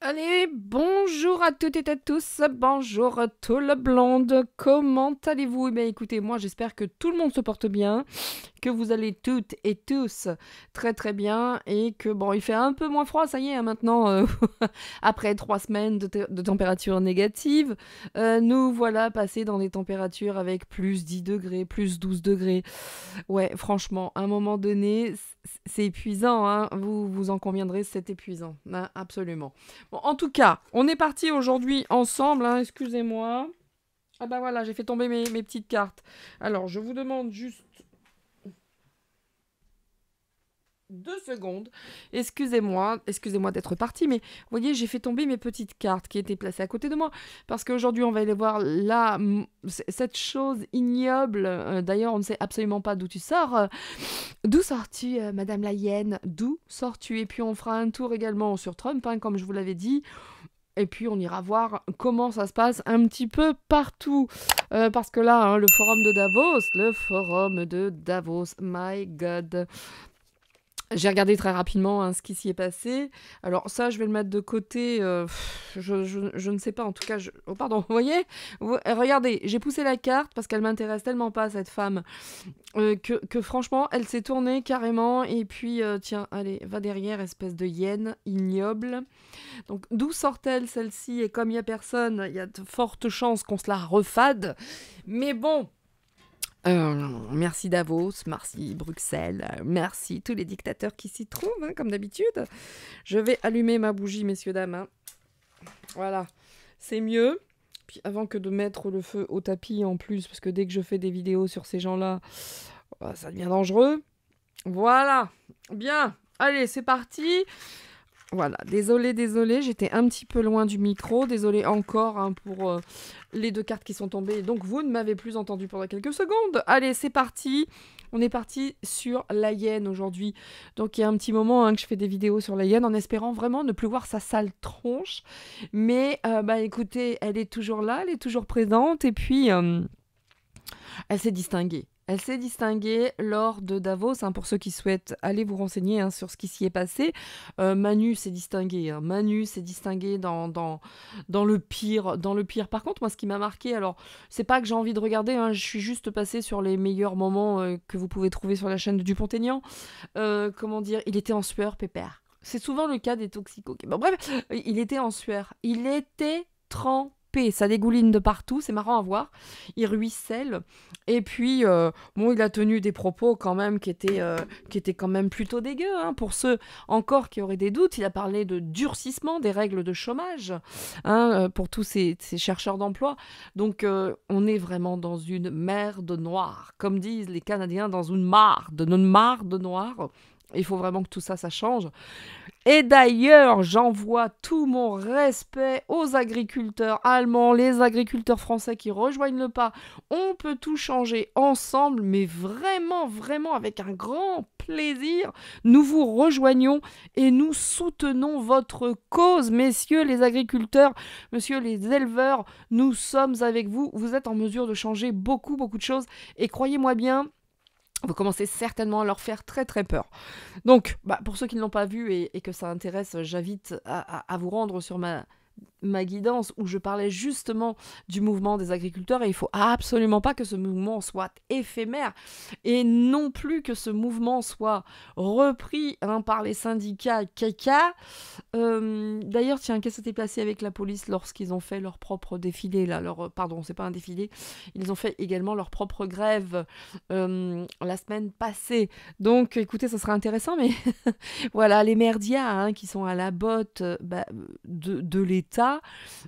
Allez, bonjour à toutes et à tous, bonjour tout le blonde, comment allez-vous? Eh bien écoutez, moi j'espère que tout le monde se porte bien, que vous allez toutes et tous très très bien et que bon, il fait un peu moins froid, ça y est, hein, maintenant, après 3 semaines de température négative, nous voilà passés dans des températures avec plus 10 degrés, plus 12 degrés. Ouais, franchement, à un moment donné, c'est épuisant, hein, vous en conviendrez, c'est épuisant, hein, absolument. Bon, en tout cas, on est parti aujourd'hui ensemble, hein, excusez-moi. Ah bah voilà, j'ai fait tomber mes petites cartes. Alors, je vous demande juste 2 secondes. Excusez-moi d'être parti, mais vous voyez, j'ai fait tomber mes petites cartes qui étaient placées à côté de moi. Parce qu'aujourd'hui, on va aller voir là, cette chose ignoble. D'ailleurs, on ne sait absolument pas d'où tu sors. D'où sors-tu, Madame la Hyène? D'où sors-tu? Et puis, on fera un tour également sur Trump, hein, comme je vous l'avais dit. Et puis on ira voir comment ça se passe un petit peu partout. Parce que là, hein, le forum de Davos, my god. J'ai regardé très rapidement, hein, ce qui s'y est passé. Alors ça, je vais le mettre de côté. Je ne sais pas, en tout cas. Oh pardon, vous voyez. Regardez, j'ai poussé la carte parce qu'elle m'intéresse tellement pas, cette femme, que franchement, elle s'est tournée carrément. Et puis, tiens, allez, va derrière, espèce de hyène ignoble. Donc, d'où sort-elle, celle-ci? Et comme il n'y a personne, il y a de fortes chances qu'on se la refade. Mais bon, merci Davos, merci Bruxelles, merci tous les dictateurs qui s'y trouvent, hein, comme d'habitude. Je vais allumer ma bougie, messieurs, dames, hein. Voilà, c'est mieux. Puis avant que de mettre le feu au tapis en plus, parce que dès que je fais des vidéos sur ces gens-là, bah, ça devient dangereux. Voilà, bien. Allez, c'est parti. Voilà, désolé, j'étais un petit peu loin du micro. Désolé encore, hein, pour les 2 cartes qui sont tombées. Donc vous ne m'avez plus entendu pendant quelques secondes. Allez, c'est parti. On est parti sur la hyène aujourd'hui. Donc il y a un petit moment, hein, que je fais des vidéos sur la hyène en espérant vraiment ne plus voir sa sale tronche. Mais bah écoutez, elle est toujours là, elle est toujours présente. Et puis, elle s'est distinguée. Elle s'est distinguée lors de Davos, hein, pour ceux qui souhaitent aller vous renseigner, hein, sur ce qui s'y est passé. Manu s'est distinguée, hein. Manu s'est distinguée dans le pire. Dans le pire. Par contre, moi, ce qui m'a marqué, alors, c'est pas que j'ai envie de regarder, hein, je suis juste passée sur les meilleurs moments, que vous pouvez trouver sur la chaîne de Dupont-Aignan. Comment dire, il était en sueur, pépère. C'est souvent le cas des toxicos. Bon, bref, il était en sueur. Il était trempé. Ça dégouline de partout, c'est marrant à voir. Il ruisselle. Et puis, bon, il a tenu des propos quand même qui étaient quand même plutôt dégueux, hein, pour ceux encore qui auraient des doutes. Il a parlé de durcissement des règles de chômage, hein, pour tous ces chercheurs d'emploi. Donc, on est vraiment dans une mer de noir, comme disent les Canadiens, dans une mare de noir. Il faut vraiment que tout ça, ça change. Et d'ailleurs, j'envoie tout mon respect aux agriculteurs allemands, les agriculteurs français qui rejoignent le pas. On peut tout changer ensemble, mais vraiment, vraiment avec un grand plaisir. Nous vous rejoignons et nous soutenons votre cause, messieurs les agriculteurs, messieurs les éleveurs. Nous sommes avec vous. Vous êtes en mesure de changer beaucoup, beaucoup de choses. Et croyez-moi bien, vous commencez certainement à leur faire très très peur. Donc, bah, pour ceux qui ne l'ont pas vu et que ça intéresse, j'invite à vous rendre sur ma guidance où je parlais justement du mouvement des agriculteurs, et il faut absolument pas que ce mouvement soit éphémère et non plus que ce mouvement soit repris, hein, par les syndicats caca. D'ailleurs, tiens, qu'est-ce qui s'était passé avec la police lorsqu'ils ont fait leur propre défilé là, pardon, c'est pas un défilé, ils ont fait également leur propre grève, la semaine passée. Donc écoutez, ça sera intéressant, mais voilà, les merdias, hein, qui sont à la botte, de l'État,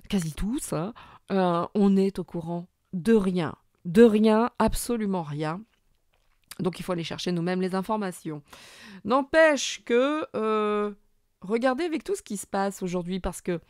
quasi tous, hein, on est au courant de rien, absolument rien. Donc il faut aller chercher nous-mêmes les informations. N'empêche que, regardez avec tout ce qui se passe aujourd'hui, parce que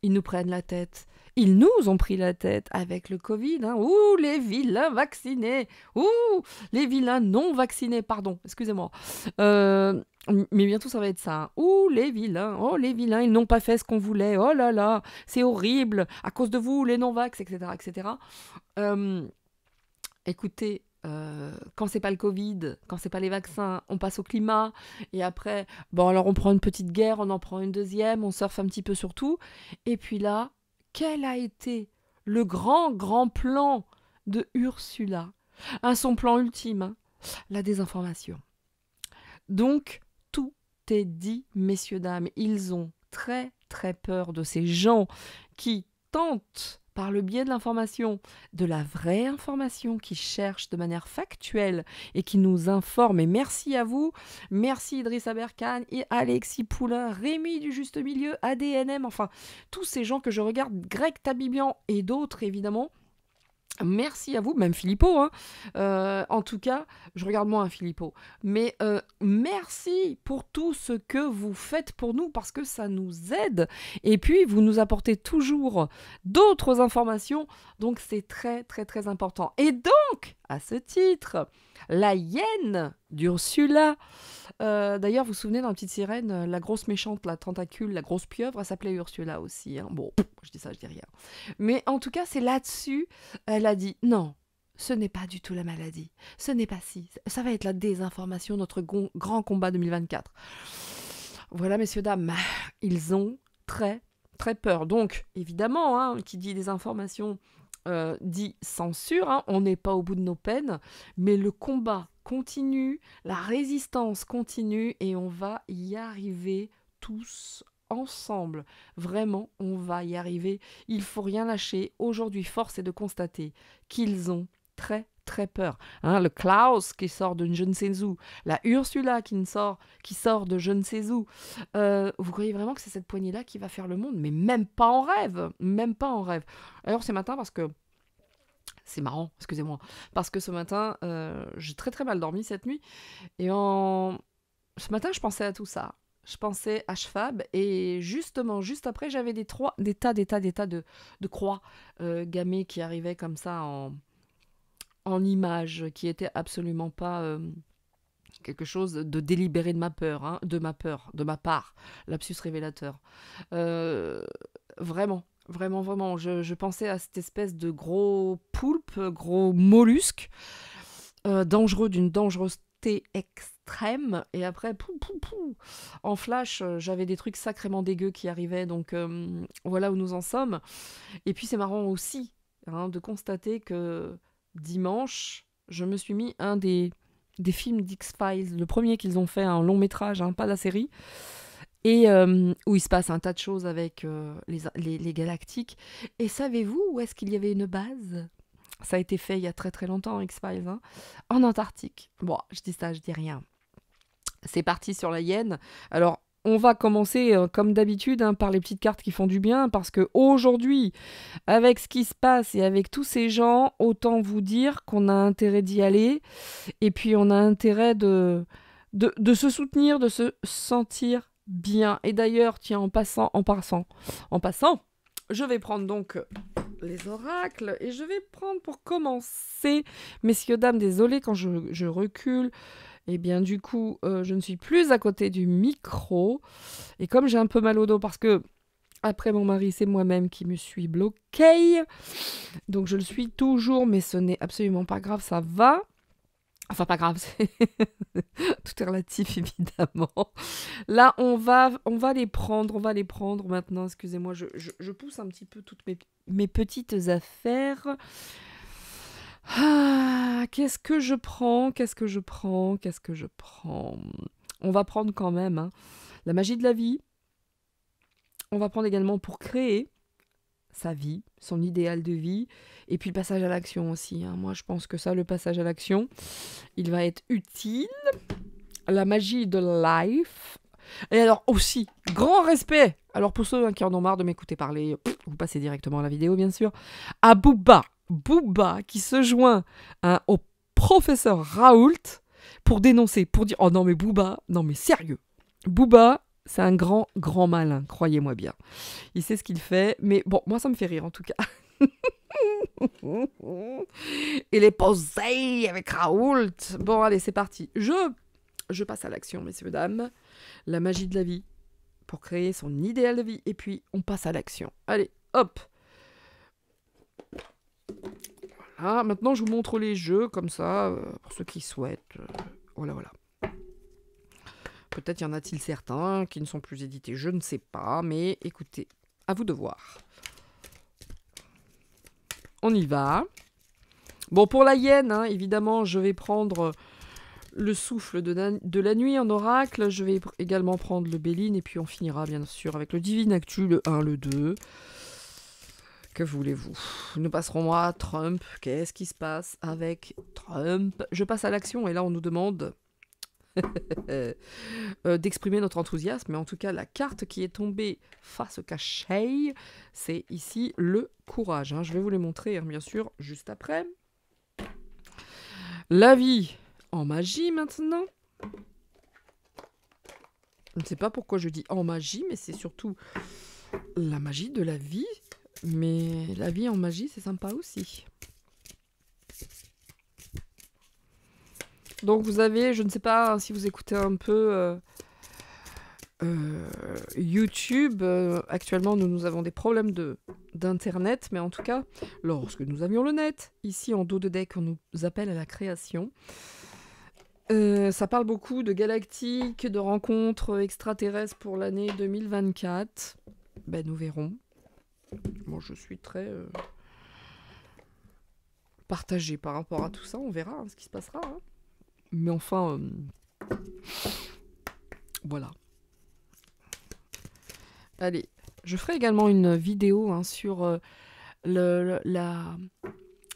ils nous prennent la tête. Ils nous ont pris la tête avec le Covid. Hein. Ouh, les vilains vaccinés. Ouh, les vilains non vaccinés. Pardon, excusez-moi. Mais bientôt, ça va être ça. Hein. Ouh, les vilains. Oh, les vilains, ils n'ont pas fait ce qu'on voulait. Oh là là, c'est horrible. À cause de vous, les non-vax, etc., etc. Écoutez, Quand c'est pas le Covid, quand c'est pas les vaccins, on passe au climat. Et après, bon, alors on prend une petite guerre, on en prend une deuxième, on surfe un petit peu sur tout. Et puis là, quel a été le grand plan de Ursula? Son plan ultime, hein, la désinformation. Donc, tout est dit, messieurs, dames. Ils ont très peur de ces gens qui tentent, par le biais de l'information, de la vraie information, qui cherchent de manière factuelle et qui nous informent. Et merci à vous, merci Idriss Aberkane, et Alexis Poulain, Rémi du Juste Milieu, ADNM, enfin, tous ces gens que je regarde, Greg Tabibian et d'autres, évidemment. Merci à vous, même Philippot, hein. En tout cas, je regarde moins Philippot. Mais merci pour tout ce que vous faites pour nous, parce que ça nous aide. Et puis, vous nous apportez toujours d'autres informations. Donc, c'est très important. Et donc, à ce titre, la hyène d'Ursula. D'ailleurs, vous vous souvenez dans la petite sirène, la grosse méchante, la tentacule, la grosse pieuvre, elle s'appelait Ursula aussi. Hein. Bon, je dis ça, je dis rien. Mais en tout cas, c'est là-dessus, elle a dit non, ce n'est pas du tout la maladie. Ce n'est pas si. Ça va être la désinformation, notre grand combat 2024. Voilà, messieurs, dames, ils ont très peur. Donc, évidemment, hein, qui dit désinformation dit censure. Hein, on n'est pas au bout de nos peines, mais le combat continue, la résistance continue et on va y arriver tous ensemble. Vraiment, on va y arriver. Il faut rien lâcher. Aujourd'hui, force est de constater qu'ils ont très peur. Hein, le Klaus qui sort de je ne sais où, la Ursula qui sort de je ne sais où. Vous croyez vraiment que c'est cette poignée-là qui va faire le monde? Mais même pas en rêve. Même pas en rêve. Alors, ce matin, parce que c'est marrant, excusez-moi, parce que ce matin, j'ai très mal dormi cette nuit, et ce matin, je pensais à tout ça. Je pensais à Shfab, et justement, juste après, j'avais des tas de croix gammées qui arrivaient comme ça en images, qui étaient absolument pas quelque chose de délibéré de ma peur, hein, de ma part, lapsus révélateur. Vraiment, je pensais à cette espèce de gros poulpe, gros mollusque, dangereux, d'une dangerosité extrême, et après, en flash, j'avais des trucs sacrément dégueux qui arrivaient, donc voilà où nous en sommes. Et puis c'est marrant aussi, hein, de constater que dimanche, je me suis mis un des films d'X-Files, le premier qu'ils ont fait, un long métrage, hein, pas la série, et où il se passe un tas de choses avec les galactiques. Et savez-vous où est-ce qu'il y avait une base? Ça a été fait il y a très longtemps, X-Files, hein, en Antarctique. Bon, je dis ça, je dis rien. C'est parti sur la hyène. Alors, on va commencer, comme d'habitude, hein, par les petites cartes qui font du bien, parce que aujourd'hui, avec ce qui se passe et avec tous ces gens, autant vous dire qu'on a intérêt d'y aller, et puis on a intérêt de se soutenir, de se sentir bien. Et d'ailleurs, tiens, en passant, je vais prendre donc les oracles, et je vais prendre pour commencer, messieurs, dames, désolé quand je recule, et bien du coup, je ne suis plus à côté du micro, et comme j'ai un peu mal au dos, parce que après mon mari, c'est moi-même qui me suis bloquée, donc je le suis toujours, mais ce n'est absolument pas grave, ça va. Enfin, pas grave, tout est relatif, évidemment. Là, on va les prendre maintenant. Excusez-moi, je pousse un petit peu toutes mes petites affaires. Ah, qu'est-ce que je prends? On va prendre quand même, hein, la magie de la vie. On va prendre également pour créer sa vie, son idéal de vie, et puis le passage à l'action aussi, hein. Moi, je pense que ça, le passage à l'action, il va être utile. La magie de life. Et alors aussi, grand respect, alors pour ceux qui en ont marre de m'écouter parler, vous passez directement à la vidéo, bien sûr, à Booba, qui se joint, hein, au professeur Raoult pour dénoncer, pour dire, oh non mais Booba, non mais sérieux, Booba, c'est un grand malin, croyez-moi bien. Il sait ce qu'il fait, mais bon, moi ça me fait rire en tout cas. Il est posé avec Raoult. Bon, allez, c'est parti. Je passe à l'action, messieurs, dames. La magie de la vie pour créer son idéal de vie. Et puis, on passe à l'action. Allez, hop. Ah, maintenant, je vous montre les jeux, comme ça, pour ceux qui souhaitent. Voilà, voilà. Peut-être y en a-t-il certains qui ne sont plus édités, je ne sais pas, mais écoutez, à vous de voir. On y va. Bon, pour la hyène, hein, évidemment, je vais prendre le souffle de la nuit en oracle. Je vais également prendre le Béline. Et puis on finira, bien sûr, avec le Divine Actu, le 1, le 2. Que voulez-vous? Nous passerons à Trump. Qu'est-ce qui se passe avec Trump? Je passe à l'action et là, on nous demande d'exprimer notre enthousiasme. Mais en tout cas, la carte qui est tombée face au cachet, c'est ici le courage. Hein. Je vais vous les montrer, hein, bien sûr, juste après. La vie en magie maintenant. Je ne sais pas pourquoi je dis en magie, mais c'est surtout la magie de la vie. Mais la vie en magie, c'est sympa aussi. Donc vous avez, je ne sais pas si vous écoutez un peu YouTube. Actuellement, nous avons des problèmes d'internet, mais en tout cas, lorsque nous avions le net, ici en dos de deck, on nous appelle à la création. Ça parle beaucoup de galactique, de rencontres extraterrestres pour l'année 2024. Ben, nous verrons. Moi, je suis très partagée par rapport à tout ça. On verra ce qui se passera. Hein. Mais enfin, voilà. Allez, je ferai également une vidéo hein, sur la...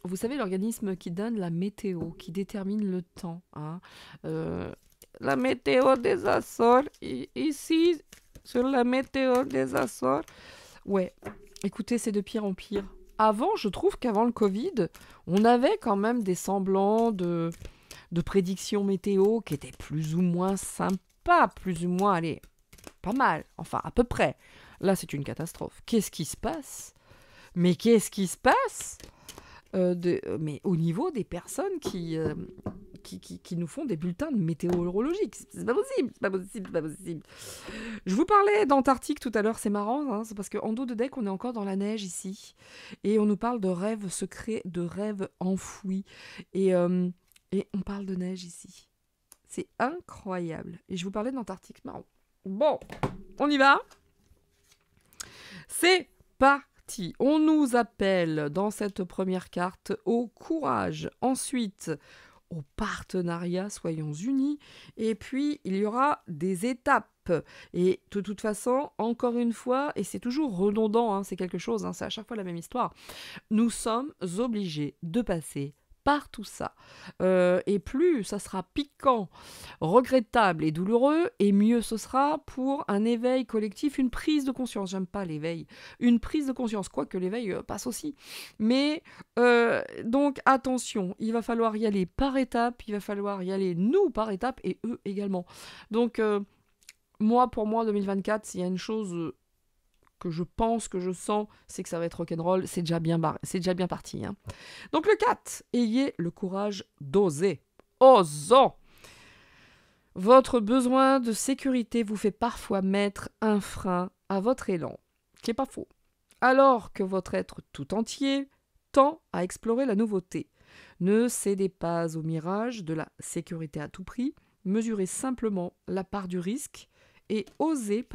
Vous savez, l'organisme qui donne la météo, qui détermine le temps. Hein. La météo des Açores, ici, sur la météo des Açores. Ouais, écoutez, c'est de pire en pire. Avant, je trouve qu'avant le Covid, on avait quand même des semblants de prédictions météo qui étaient plus ou moins sympas, plus ou moins, allez, pas mal, enfin, à peu près. Là, c'est une catastrophe. Qu'est-ce qui se passe? Mais qu'est-ce qui se passe mais au niveau des personnes qui nous font des bulletins météorologiques. C'est pas possible, c'est pas possible, c'est pas possible. Je vous parlais d'Antarctique tout à l'heure, c'est marrant, hein, c'est parce qu'en dos de deck, on est encore dans la neige ici. Et on nous parle de rêves secrets, de rêves enfouis. Et on parle de neige ici. C'est incroyable. Et je vous parlais d'Antarctique, marrant. Bon, on y va. C'est parti. On nous appelle dans cette première carte au courage. Ensuite, au partenariat, soyons unis. Et puis, il y aura des étapes. Et de toute façon, encore une fois, et c'est toujours redondant, hein, c'est quelque chose, hein, c'est à chaque fois la même histoire, nous sommes obligés de passer par tout ça. Et plus ça sera piquant, regrettable et douloureux, et mieux ce sera pour un éveil collectif, une prise de conscience. J'aime pas l'éveil. Une prise de conscience, quoique l'éveil passe aussi. Mais donc attention, il va falloir y aller par étapes, il va falloir y aller nous par étapes, et eux également. Donc pour moi, 2024, s'il y a une chose que je pense, que je sens, c'est que ça va être rock'n'roll, c'est déjà bien parti. Hein. Donc le 4, ayez le courage d'oser. Osons. Votre besoin de sécurité vous fait parfois mettre un frein à votre élan, qui n'est pas faux. Alors que votre être tout entier tend à explorer la nouveauté. Ne cédez pas au mirage de la sécurité à tout prix, mesurez simplement la part du risque et osez,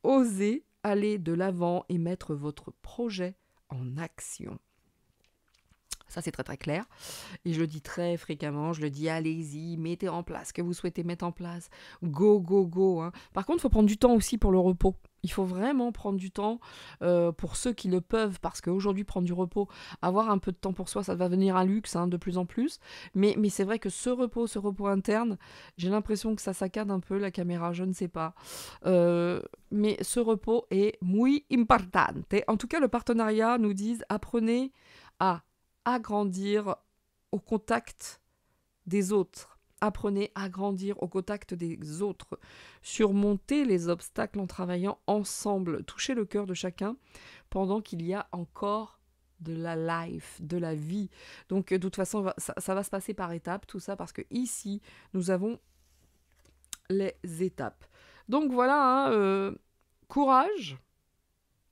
osez aller de l'avant et mettre votre projet en action. Ça, c'est très très clair. Et je le dis très fréquemment, je le dis, allez-y, mettez en place ce que vous souhaitez mettre en place. Go, go, go. Hein. Par contre, il faut prendre du temps aussi pour le repos. Il faut vraiment prendre du temps pour ceux qui le peuvent, parce qu'aujourd'hui, prendre du repos, avoir un peu de temps pour soi, ça va devenir un luxe hein, de plus en plus. Mais c'est vrai que ce repos interne, j'ai l'impression que ça saccade un peu la caméra, je ne sais pas. Mais ce repos est muy importante. En tout cas, le partenariat nous dit, apprenez à agrandir au contact des autres. Apprenez à grandir au contact des autres. Surmontez les obstacles en travaillant ensemble. Touchez le cœur de chacun pendant qu'il y a encore de la life, de la vie. Donc de toute façon, ça va se passer par étapes, tout ça, parce que ici, nous avons les étapes. Donc voilà, hein, courage,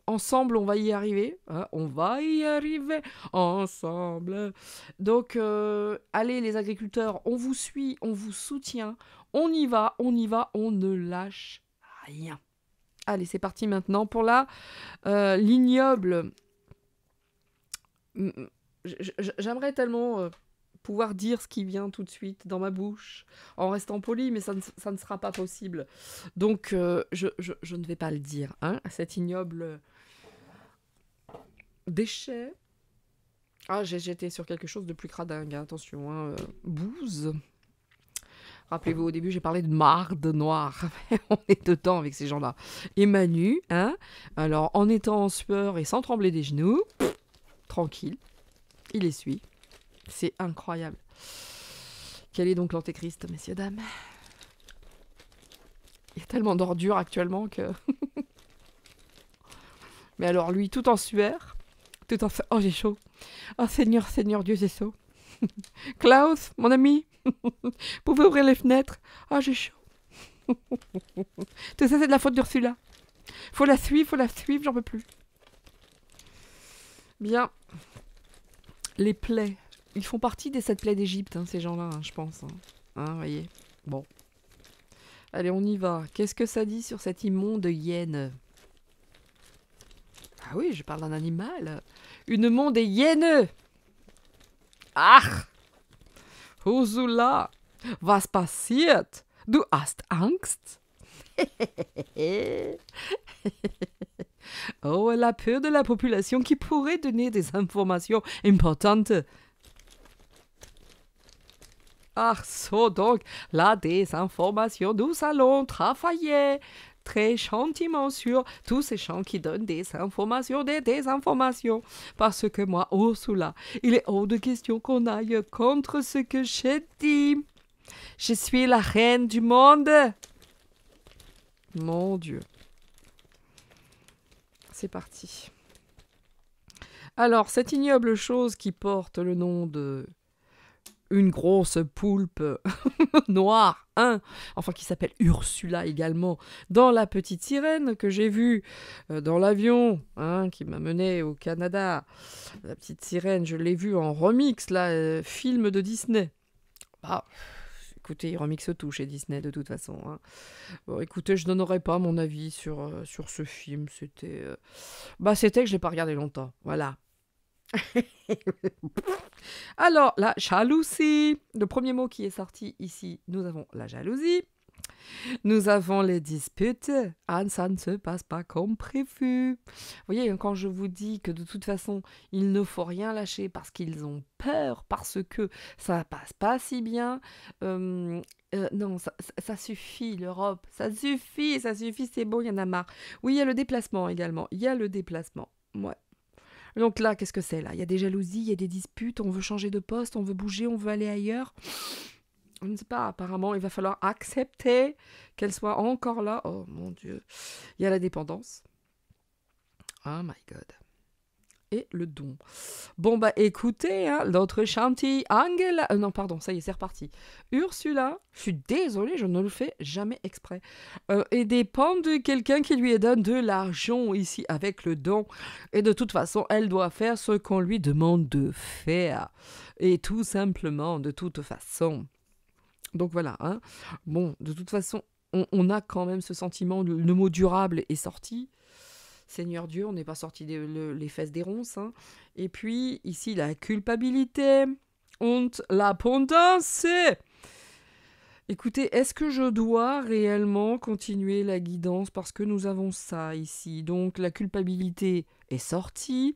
ensemble, on va y arriver. Hein, on va y arriver ensemble. Donc, allez les agriculteurs, on vous suit, on vous soutient. On y va, on ne lâche rien. Allez, c'est parti maintenant pour l'ignoble. J'aimerais tellement pouvoir dire ce qui vient tout de suite dans ma bouche, en restant poli, mais ça ne sera pas possible. Donc, je ne vais pas le dire. Hein, cet ignoble déchet. Ah, j'étais sur quelque chose de plus cradingue, hein, attention. Hein, bouse. Rappelez-vous, au début, j'ai parlé de marde noire. On est dedans avec ces gens-là. Et Manu, hein, alors, en étant en sueur et sans trembler des genoux, tranquille, il essuie. C'est incroyable. Quel est donc l'antéchrist, messieurs, dames? Il y a tellement d'ordures actuellement que... Mais alors, lui, tout en sueur, tout en... Oh, j'ai chaud. Oh, Seigneur, Seigneur Dieu, j'ai chaud. Klaus, mon ami, pouvez ouvrir les fenêtres? Ah, j'ai chaud. Tout ça, c'est de la faute d'Ursula. Faut la suivre, j'en peux plus. Bien. Les plaies. Ils font partie des 7 plaies d'Égypte, hein, ces gens-là, hein, je pense. Hein, voyez. Bon. Allez, on y va. Qu'est-ce que ça dit sur cette immonde hyène? Ah oui, je parle d'un animal. Une immonde hyène. Ach! Ursula, was passiert? Du hast Angst? Oh, elle a peur de la population qui pourrait donner des informations importantes. Ach so, donc, la désinformation, nous allons travailler très gentiment sur tous ces gens qui donnent des informations, des désinformations. Parce que moi, Ursula, il est hors de question qu'on aille contre ce que j'ai dit. Je suis la reine du monde. Mon Dieu. C'est parti. Alors, cette ignoble chose qui porte le nom de une grosse poulpe noire, hein, enfin qui s'appelle Ursula également, dans La Petite Sirène que j'ai vue dans l'avion, hein, qui m'a mené au Canada. La Petite Sirène, je l'ai vue en remix, là, film de Disney. Bah, écoutez, ils remixent tout chez Disney de toute façon. Hein. Bon, écoutez, je donnerai pas mon avis sur ce film. C'était que je l'ai pas regardé longtemps. Voilà. Alors, la jalousie. Le premier mot qui est sorti ici, nous avons la jalousie. Nous avons les disputes. Ah, ça ne se passe pas comme prévu. Vous voyez, quand je vous dis que de toute façon, il ne faut rien lâcher parce qu'ils ont peur, parce que ça passe pas si bien. Non, ça suffit, l'Europe. Ça suffit, c'est bon, il y en a marre. Oui, il y a le déplacement également. Il y a le déplacement. Ouais. Donc là, qu'est-ce que c'est là? Il y a des jalousies, il y a des disputes, on veut changer de poste, on veut bouger, on veut aller ailleurs. Je ne sais pas, apparemment, il va falloir accepter qu'elle soit encore là. Oh mon Dieu. Il y a la dépendance. Oh my God. Et le don. Bon, bah écoutez, hein, l'autre chantier, Angela... non, pardon, ça y est, c'est reparti. Ursula, je suis désolée, je ne le fais jamais exprès, et dépend de quelqu'un qui lui donne de l'argent ici avec le don. Et de toute façon, elle doit faire ce qu'on lui demande de faire. Et tout simplement, de toute façon. Donc voilà, hein. Bon, de toute façon, on a quand même ce sentiment, le mot durable est sorti. Seigneur Dieu, on n'est pas sorti les fesses des ronces. Hein. Et puis, ici, la culpabilité und l'abondance. Écoutez, est-ce que je dois réellement continuer la guidance parce que nous avons ça ici? Donc, la culpabilité est sortie.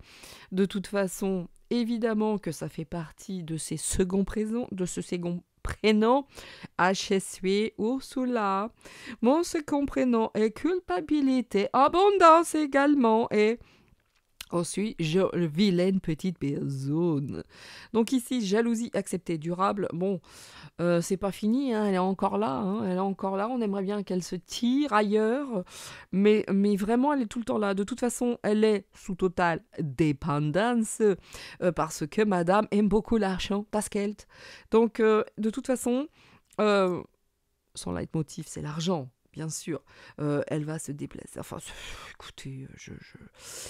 De toute façon, évidemment que ça fait partie de ces seconds présents, de ce second prénom, je suis Ursula. Mon second prénom est culpabilité, abondance également, et ensuite, vilaine petite personne. Donc ici, jalousie acceptée, durable. Bon, c'est pas fini, hein, elle est encore là. Hein, elle est encore là. On aimerait bien qu'elle se tire ailleurs. Mais vraiment, elle est tout le temps là. De toute façon, elle est sous totale dépendance parce que madame aime beaucoup l'argent, das Geld. Donc, de toute façon, son leitmotiv, c'est l'argent. bien sûr. Elle va se déplacer. Enfin, écoutez,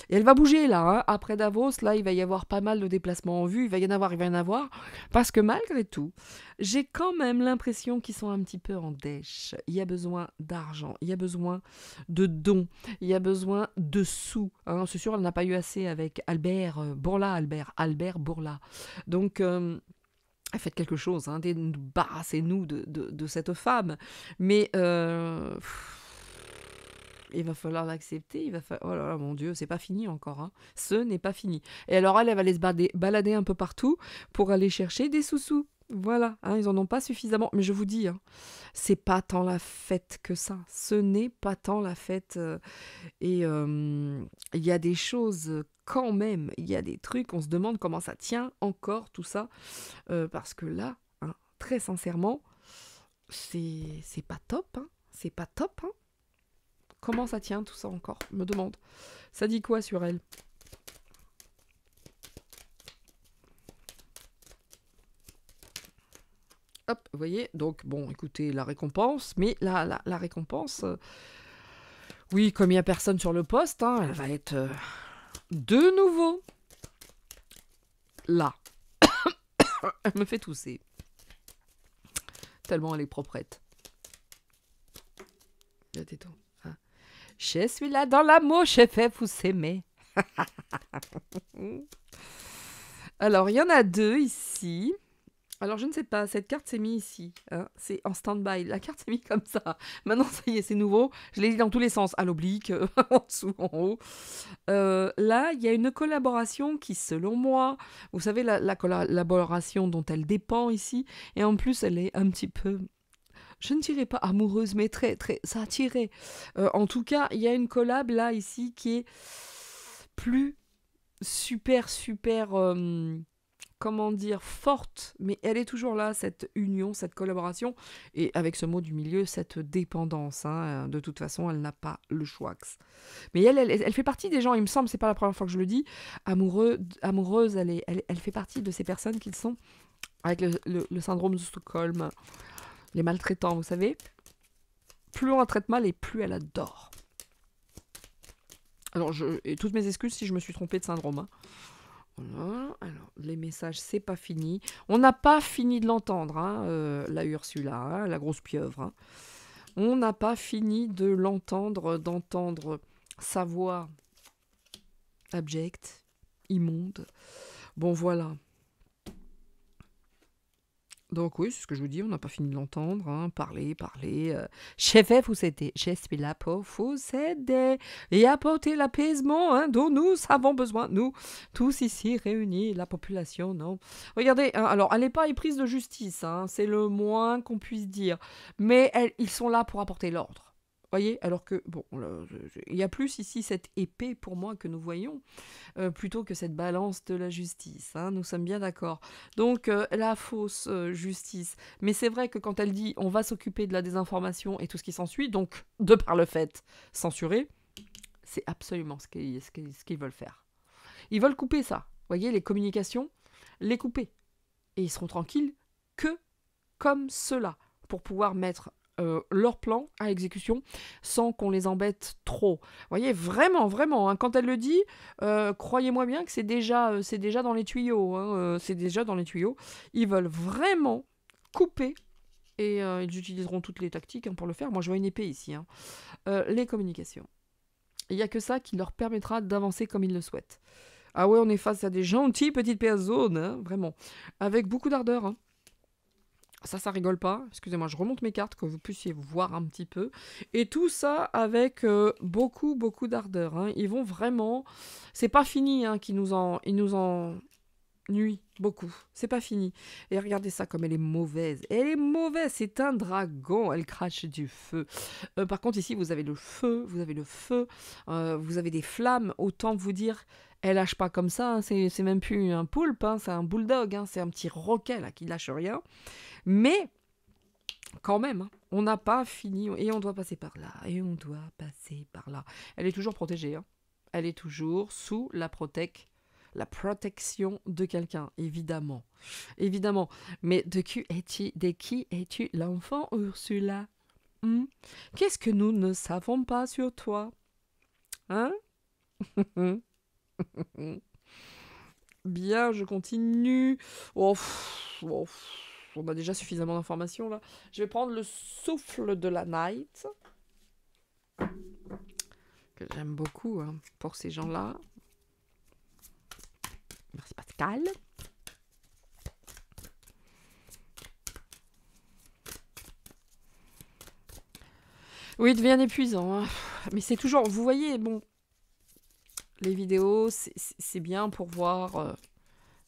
Et elle va bouger là, hein. Après Davos, là, il va y avoir pas mal de déplacements en vue. Il va y en avoir. Parce que malgré tout, j'ai quand même l'impression qu'ils sont un petit peu en dèche. Il y a besoin d'argent, il y a besoin de dons, il y a besoin de sous, hein. C'est sûr, elle n'a pas eu assez avec Albert Bourla, Albert Bourla. Donc, faites quelque chose, hein, débarrassez-nous de cette femme. Mais il va falloir l'accepter. Oh là là, mon Dieu, c'est pas fini encore, hein. Ce n'est pas fini. Et alors elle va aller se balader un peu partout pour aller chercher des sous-sous. Voilà, hein, ils en ont pas suffisamment. Mais je vous dis, hein, c'est pas tant la fête que ça. Ce n'est pas tant la fête. Et il y a des choses quand même. Il y a des trucs, on se demande comment ça tient encore tout ça. Parce que là, hein, très sincèrement, c'est pas top. Hein. C'est pas top. Hein. Comment ça tient tout ça encore? Je me demande. Ça dit quoi sur elle? Hop, vous voyez. Donc, bon, écoutez, la récompense. Mais la récompense... oui, comme il n'y a personne sur le poste, hein, elle va être de nouveau là. Elle me fait tousser. Tellement elle est proprette. Hein. Je suis là dans l'amour, je fais vous s'aimer. Alors, il y en a deux ici. Alors, je ne sais pas, cette carte s'est mise ici. Hein, c'est en stand-by. La carte s'est mise comme ça. Maintenant, ça y est, c'est nouveau. Je l'ai dit dans tous les sens. À l'oblique, en dessous, en haut. Là, il y a une collaboration qui, selon moi, vous savez, la collaboration dont elle dépend ici. Et en plus, elle est un petit peu... je ne dirais pas amoureuse, mais très, très... ça a tiré. En tout cas, il y a une collab, là, ici, qui est plus super, comment dire, forte, mais elle est toujours là, cette union, cette collaboration, et avec ce mot du milieu, cette dépendance. Hein, de toute façon, elle n'a pas le choix. Mais elle fait partie des gens, il me semble, c'est pas la première fois que je le dis, amoureuse, elle fait partie de ces personnes qui sont avec le syndrome de Stockholm, les maltraitants, vous savez. Plus on la traite mal et plus elle adore. Alors, et toutes mes excuses si je me suis trompée de syndrome, hein. Voilà. Alors, les messages, c'est pas fini. On n'a pas fini de l'entendre, hein, la Ursula, hein, la grosse pieuvre. Hein. On n'a pas fini de l'entendre, d'entendre sa voix abjecte, immonde. Bon, voilà. Donc oui, c'est ce que je vous dis, on n'a pas fini de l'entendre, hein, parler. Je vais vous aider, je suis là pour vous aider et apporter l'apaisement hein, dont nous avons besoin, nous, tous ici réunis, la population, non. Regardez, hein, alors elle n'est pas éprise de justice, hein, c'est le moins qu'on puisse dire, mais ils sont là pour apporter l'ordre. Voyez, alors que, bon, il y a plus ici cette épée pour moi que nous voyons, plutôt que cette balance de la justice, hein, nous sommes bien d'accord. Donc, la fausse justice. Mais c'est vrai que quand elle dit on va s'occuper de la désinformation et tout ce qui s'ensuit, donc, de par le fait censuré, c'est absolument ce qu'ils veulent faire. Ils veulent couper ça. Voyez, les communications, les couper. Et ils seront tranquilles que comme cela, pour pouvoir mettre leur plan à exécution sans qu'on les embête trop. Vous voyez, vraiment, vraiment, hein, quand elle le dit, croyez-moi bien que c'est déjà dans les tuyaux. Hein, c'est déjà dans les tuyaux. Ils veulent vraiment couper et ils utiliseront toutes les tactiques hein, pour le faire. Moi, je vois une épée ici. Hein. Les communications. Il n'y a que ça qui leur permettra d'avancer comme ils le souhaitent. Ah ouais, on est face à des gentilles petites personnes, hein, vraiment, avec beaucoup d'ardeur. Hein. Ça rigole pas. Excusez-moi, je remonte mes cartes que vous puissiez voir un petit peu. Et tout ça avec beaucoup, beaucoup d'ardeur. Hein. Ils vont vraiment... C'est pas fini, hein, ils nous en nuit beaucoup. C'est pas fini. Et regardez ça comme elle est mauvaise. Elle est mauvaise, c'est un dragon. Elle crache du feu. Par contre, ici, vous avez le feu. Vous avez des flammes. Autant vous dire... Elle lâche pas comme ça, hein. C'est même plus un poulpe, hein. C'est un bulldog, hein. C'est un petit roquet là, qui lâche rien. Mais, quand même, hein, on n'a pas fini, et on doit passer par là, et on doit passer par là. Elle est toujours protégée, hein. Elle est toujours sous la protection de quelqu'un, évidemment. Évidemment. Mais de qui es-tu l'enfant, Ursula? Hmm. Qu'est-ce que nous ne savons pas sur toi? Hein? Bien, je continue. Oh, on a déjà suffisamment d'informations là. Je vais prendre le souffle de la night, que j'aime beaucoup hein, pour ces gens-là. Merci Pascal. Oui, il devient épuisant. Hein. Mais c'est toujours, vous voyez, bon, les vidéos, c'est bien pour voir,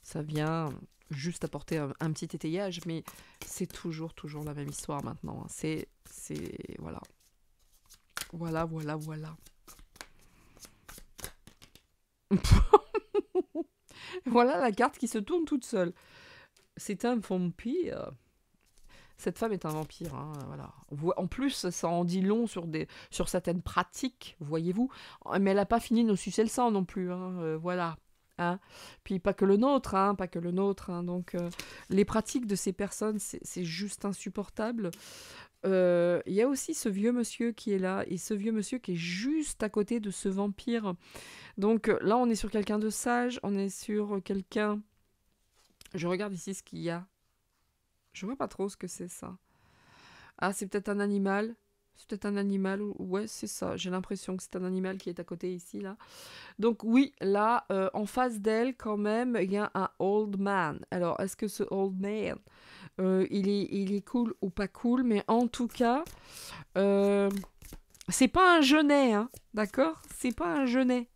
ça vient juste apporter un petit étayage, mais c'est toujours la même histoire maintenant. Hein. Voilà. Voilà. Voilà la carte qui se tourne toute seule. C'est un vampire. Cette femme est un vampire, hein, voilà. En plus, ça en dit long sur certaines pratiques, voyez-vous. Mais elle n'a pas fini de nous sucer le sang non plus, hein, voilà. Hein. Puis pas que le nôtre, hein, pas que le nôtre. Hein, donc, les pratiques de ces personnes, c'est juste insupportable. Il y a aussi ce vieux monsieur qui est là, et ce vieux monsieur qui est juste à côté de ce vampire. Donc là, on est sur quelqu'un de sage, on est sur quelqu'un... Je regarde ici ce qu'il y a. Je vois pas trop ce que c'est ça. Ah, c'est peut-être un animal. C'est peut-être un animal. Ouais, c'est ça. J'ai l'impression que c'est un animal qui est à côté ici, là. Donc oui, là, en face d'elle, quand même, il y a un old man. Alors, est-ce que ce old man, il est cool ou pas cool? Mais en tout cas, c'est pas un genet, hein. D'accord? C'est pas un genet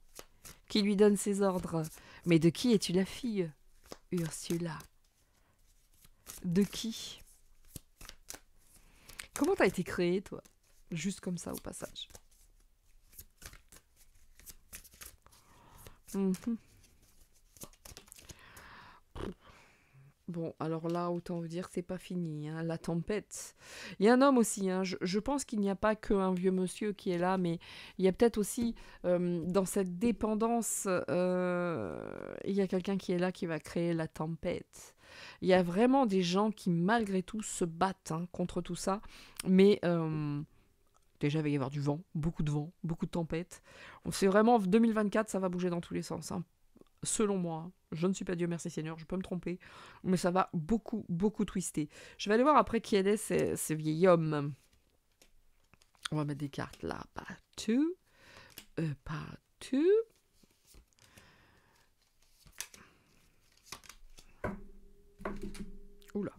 qui lui donne ses ordres. Mais de qui es-tu la fille, Ursula? De qui? Comment t'as été créée, toi? Juste comme ça, au passage. Mhm. Bon, alors là, autant vous dire que c'est pas fini, hein, la tempête. Il y a un homme aussi, hein, je pense qu'il n'y a pas qu'un vieux monsieur qui est là, mais il y a peut-être aussi, dans cette dépendance, il y a quelqu'un qui est là qui va créer la tempête. Il y a vraiment des gens qui, malgré tout, se battent hein, contre tout ça, mais... déjà, il va y avoir du vent, beaucoup de tempêtes. C'est vraiment 2024, ça va bouger dans tous les sens. Hein. Selon moi, hein. Je ne suis pas Dieu merci Seigneur, je peux me tromper, mais ça va beaucoup twister. Je vais aller voir après qui est ce vieil homme. On va mettre des cartes là, partout. Partout. Oula.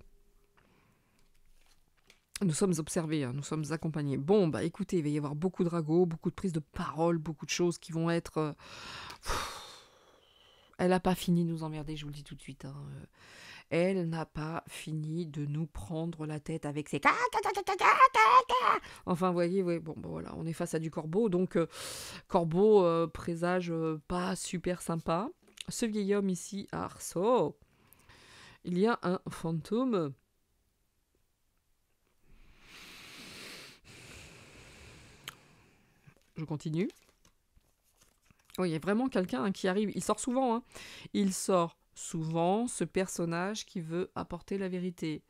Nous sommes observés, hein, nous sommes accompagnés. Bon, bah écoutez, il va y avoir beaucoup de ragots, beaucoup de prises de parole, beaucoup de choses qui vont être... Elle n'a pas fini de nous emmerder, je vous le dis tout de suite. Hein. Elle n'a pas fini de nous prendre la tête avec ses... Enfin, vous voyez, ouais, bon, voilà, on est face à du corbeau. Donc, corbeau présage pas super sympa. Ce vieil homme ici, Arceau, il y a un fantôme. Je continue. Oui, il y a vraiment quelqu'un hein, qui arrive. Il sort souvent. Hein. Il sort souvent ce personnage qui veut apporter la vérité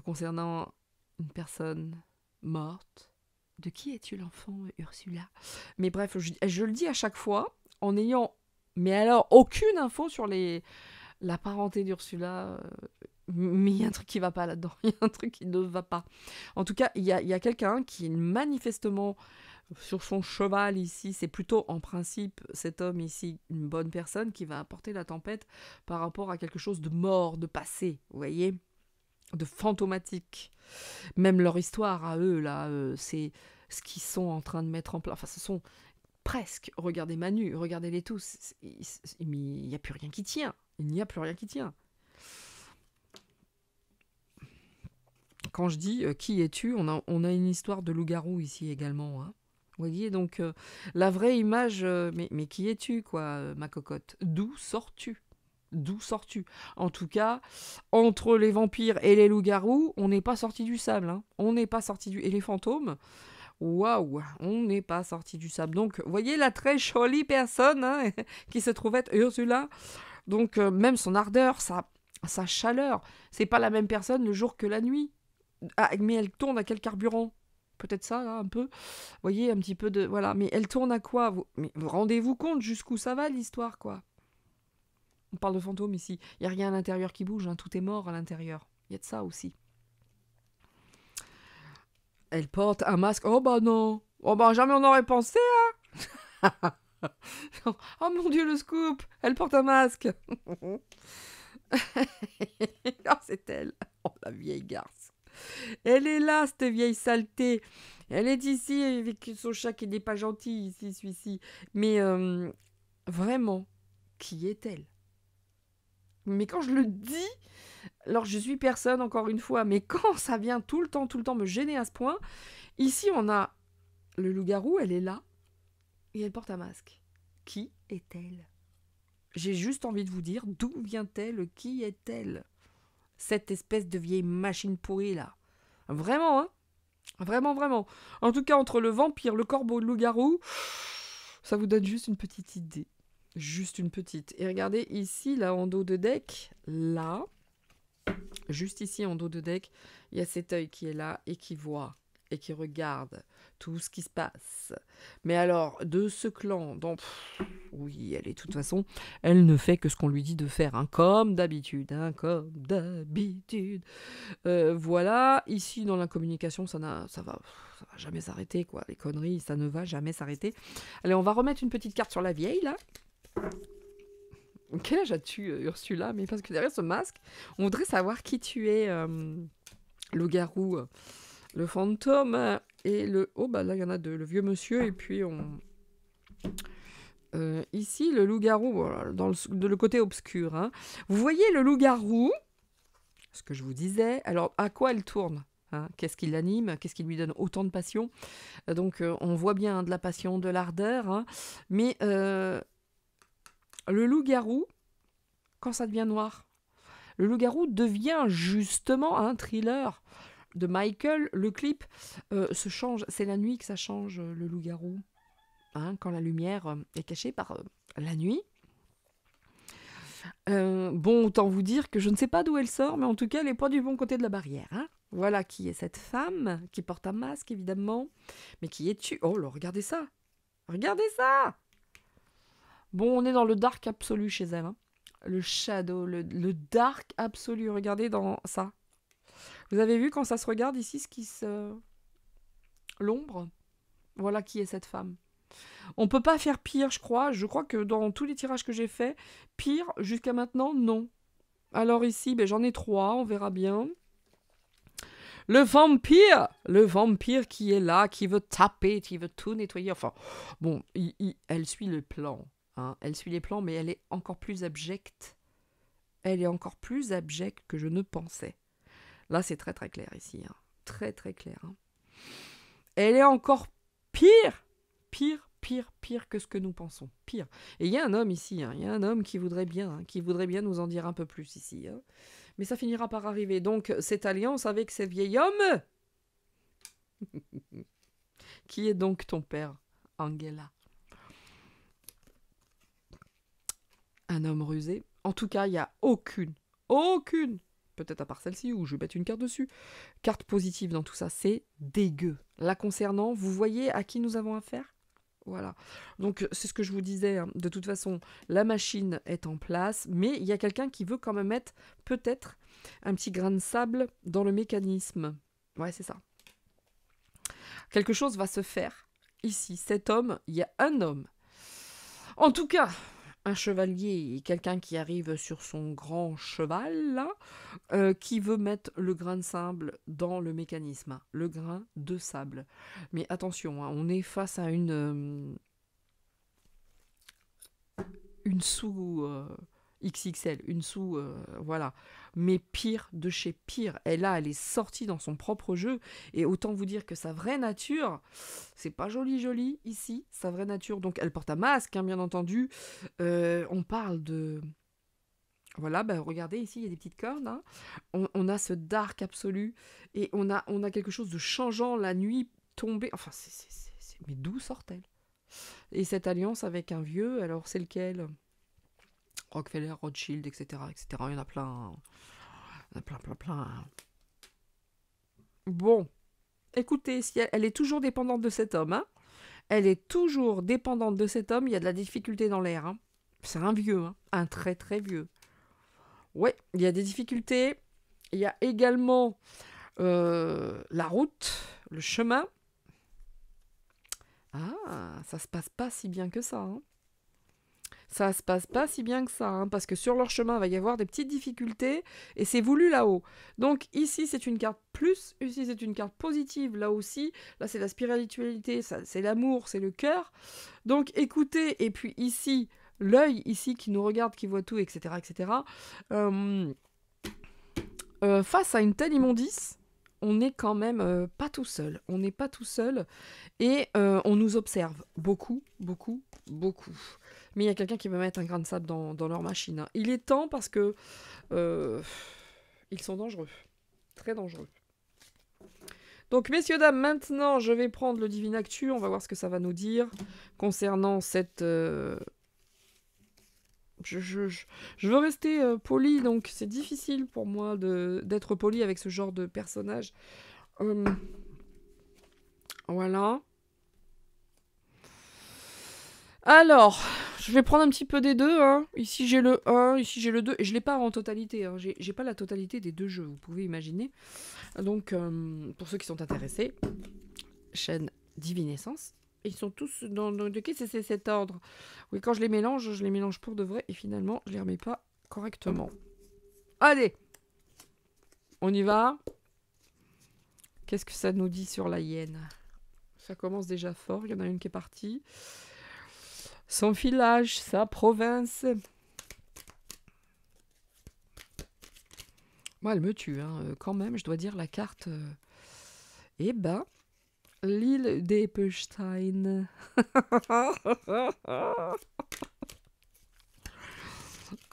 concernant une personne morte. De qui es-tu l'enfant, Ursula? Mais bref, je le dis à chaque fois en ayant, mais alors, aucune info sur la parenté d'Ursula. Mais il y a un truc qui va pas là-dedans. Il y a un truc qui ne va pas. En tout cas, il y a quelqu'un qui est manifestement sur son cheval ici. C'est plutôt en principe cet homme ici, une bonne personne qui va apporter la tempête par rapport à quelque chose de mort, de passé. Vous voyez? De fantomatique. Même leur histoire à eux, là, c'est ce qu'ils sont en train de mettre en place. Enfin, ce sont presque, regardez Manu, regardez-les tous. Il n'y a plus rien qui tient. Il n'y a plus rien qui tient. Quand je dis qui es-tu, on a une histoire de loup-garou ici également. Hein. Vous voyez, donc la vraie image, mais qui es-tu, quoi, ma cocotte? D'où sors-tu? D'où sors-tu? En tout cas, entre les vampires et les loups-garous, on n'est pas sorti du sable. Hein. On n'est pas sorti du... Et les fantômes, waouh, on n'est pas sorti du sable. Donc, vous voyez la très jolie personne hein, qui se trouve être Ursula. Donc, même son ardeur, sa chaleur, c'est pas la même personne le jour que la nuit. Ah, mais elle tourne à quel carburant? Peut-être ça, là, un peu. Vous voyez, un petit peu de... Voilà, mais elle tourne à quoi mais vous rendez-vous compte jusqu'où ça va, l'histoire, quoi. On parle de fantômes ici. Il n'y a rien à l'intérieur qui bouge, hein. Tout est mort à l'intérieur. Il y a de ça aussi. Elle porte un masque. Oh bah non. Oh bah jamais on aurait pensé, hein. Oh mon Dieu, le scoop. Elle porte un masque. Oh, c'est elle. Oh, la vieille garce. Elle est là, cette vieille saleté. Elle est ici avec son chat qui n'est pas gentil, ici, celui-ci. Mais vraiment, qui est-elle? Mais quand je le dis, alors je suis personne, encore une fois, mais quand ça vient tout le temps me gêner à ce point, ici on a le loup-garou, elle est là, et elle porte un masque. Qui est-elle? J'ai juste envie de vous dire, d'où vient-elle? Qui est-elle? Cette espèce de vieille machine pourrie là. Vraiment, hein? Vraiment, vraiment. En tout cas, entre le vampire, le corbeau, le loup-garou, ça vous donne juste une petite idée. Juste une petite. Et regardez ici, là, en dos de deck, là, juste ici, en dos de deck, il y a cet œil qui est là et qui voit et qui regarde tout ce qui se passe. Mais alors, de ce clan, donc, oui, elle est de toute façon, elle ne fait que ce qu'on lui dit de faire, hein, comme d'habitude, hein, comme d'habitude. Voilà, ici, dans la communication, ça va jamais s'arrêter, quoi. Les conneries, ça ne va jamais s'arrêter. Allez, on va remettre une petite carte sur la vieille, là. Quel âge as-tu, Ursula? Mais parce que derrière ce masque, on voudrait savoir qui tu es, le garou, le fantôme et le... Oh, bah là, il y en a deux. Le vieux monsieur et puis on... ici, le loup-garou, voilà, dans le côté obscur. Hein. Vous voyez le loup-garou, ce que je vous disais. Alors, à quoi elle tourne? Hein, qu'est-ce qui l'anime? Qu'est-ce qui lui donne autant de passion? Donc, on voit bien de la passion, de l'ardeur. Hein, mais le loup-garou, quand ça devient noir, le loup-garou devient justement un thriller de Michael. Le clip se change. C'est la nuit que ça change, le loup-garou. Hein, quand la lumière est cachée par la nuit. Bon, autant vous dire que je ne sais pas d'où elle sort, mais en tout cas, elle n'est pas du bon côté de la barrière. Hein. Voilà qui est cette femme, qui porte un masque, évidemment. Mais qui est-tu? Oh là, regardez ça. Regardez ça. Bon, on est dans le dark absolu chez elle. Hein. Le shadow, le dark absolu. Regardez dans ça. Vous avez vu quand ça se regarde ici, ce qui se... L'ombre. Voilà qui est cette femme. On peut pas faire pire, je crois. Je crois que dans tous les tirages que j'ai faits, pire, jusqu'à maintenant, non. Alors ici, ben, j'en ai 3, on verra bien. Le vampire qui est là, qui veut taper, qui veut tout nettoyer. Enfin, bon, elle suit le plan. Hein. Elle suit les plans, mais elle est encore plus abjecte. Elle est encore plus abjecte que je ne pensais. Là, c'est très très clair ici. Hein. Très très clair. Hein. Elle est encore pire que ce que nous pensons. Pire. Et il y a un homme ici, hein. Il y a un homme qui voudrait bien nous en dire un peu plus ici. Hein. Mais ça finira par arriver. Donc, cette alliance avec ce vieil homme, qui est donc ton père, Angela? Un homme rusé. En tout cas, il n'y a aucune, peut-être à part celle-ci, où je vais mettre une carte dessus, carte positive dans tout ça. C'est dégueu. Là, concernant, vous voyez à qui nous avons affaire? Voilà. Donc, c'est ce que je vous disais. Hein. De toute façon, la machine est en place, mais il y a quelqu'un qui veut quand même mettre peut-être un petit grain de sable dans le mécanisme. Ouais, c'est ça. Quelque chose va se faire ici. Cet homme, il y a un homme. En tout cas, un chevalier, quelqu'un qui arrive sur son grand cheval, là, qui veut mettre le grain de sable dans le mécanisme. Le grain de sable. Mais attention, hein, on est face à une sous XXL, une sous, voilà. Mais pire de chez pire. Et là, elle est sortie dans son propre jeu. Et autant vous dire que sa vraie nature, c'est pas joli ici, sa vraie nature. Donc elle porte un masque, hein, bien entendu. On parle de... Voilà, ben regardez ici, il y a des petites cornes. Hein. On a ce dark absolu. Et on a quelque chose de changeant, la nuit tombée. Enfin, mais d'où sort-elle? Et cette alliance avec un vieux, alors c'est lequel? Rockefeller, Rothschild, etc., etc. Il y en a plein. Il y en a plein. Bon. écoutez, si elle est toujours dépendante de cet homme, hein. Elle est toujours dépendante de cet homme, il y a de la difficulté dans l'air, hein. C'est un vieux, hein, un très très vieux. Ouais, il y a des difficultés. Il y a également la route, le chemin. Ah, ça se passe pas si bien que ça, hein. Ça se passe pas si bien que ça, hein, parce que sur leur chemin, il va y avoir des petites difficultés, et c'est voulu là-haut. Donc ici, c'est une carte plus, ici, c'est une carte positive, là aussi. Là, c'est la spiritualité, c'est l'amour, c'est le cœur. Donc écoutez, et puis ici, l'œil, ici, qui nous regarde, qui voit tout, etc., etc. Face à une telle immondice, on n'est quand même pas tout seul. On n'est pas tout seul, et on nous observe beaucoup, beaucoup, beaucoup. Mais il y a quelqu'un qui veut mettre un grain de sable dans leur machine, hein. Il est temps parce que ils sont dangereux. Très dangereux. Donc, messieurs, dames, maintenant, je vais prendre le Divine Actu. On va voir ce que ça va nous dire concernant cette... Je veux rester poli, donc c'est difficile pour moi d'être poli avec ce genre de personnage. Voilà. Alors, je vais prendre un petit peu des deux, hein. Ici j'ai le 1, ici j'ai le 2, et je l'ai pas en totalité, hein. J'ai pas la totalité des deux jeux, vous pouvez imaginer. Donc, pour ceux qui sont intéressés, chaîne Divinescence, ils sont tous de qui c'est cet ordre? Oui, quand je les mélange pour de vrai, et finalement, je les remets pas correctement. Allez, on y va. Qu'est-ce que ça nous dit sur la hyène? Ça commence déjà fort, il y en a une qui est partie. Son village, sa province. Moi, elle me tue, hein. Quand même, je dois dire la carte. Eh ben, l'île d'Epstein.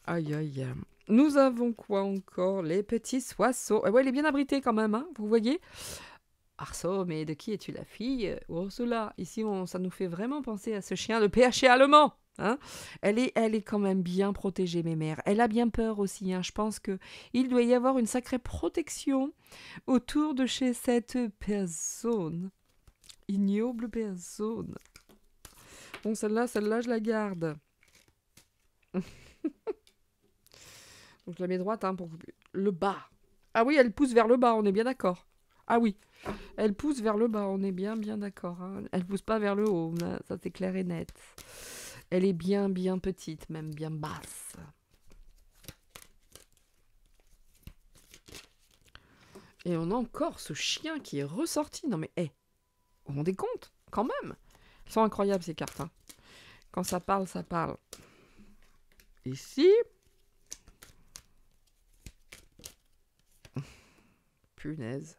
Aïe, aïe. Nous avons quoi encore? Les petits oiseaux. Ouais, elle est bien abritée quand même, hein, vous voyez. Arceau, mais de qui es-tu la fille? Ursula. Ici, ça nous fait vraiment penser à ce chien de PHC allemand. Hein, elle est quand même bien protégée, mes mères. Elle a bien peur aussi, hein. Je pense qu'il doit y avoir une sacrée protection autour de chez cette personne. Ignoble personne. Bon, celle-là, je la garde. Donc, je la mets droite, hein, pour le bas. Ah oui, elle pousse vers le bas, on est bien d'accord. Ah oui, elle pousse vers le bas, on est bien d'accord, hein. Elle pousse pas vers le haut, ça c'est clair et net. Elle est bien petite, même bien basse. Et on a encore ce chien qui est ressorti. Non mais, vous vous rendez compte? Quand même. Elles sont incroyables ces cartes, hein. Quand ça parle, ça parle. Ici. Punaise.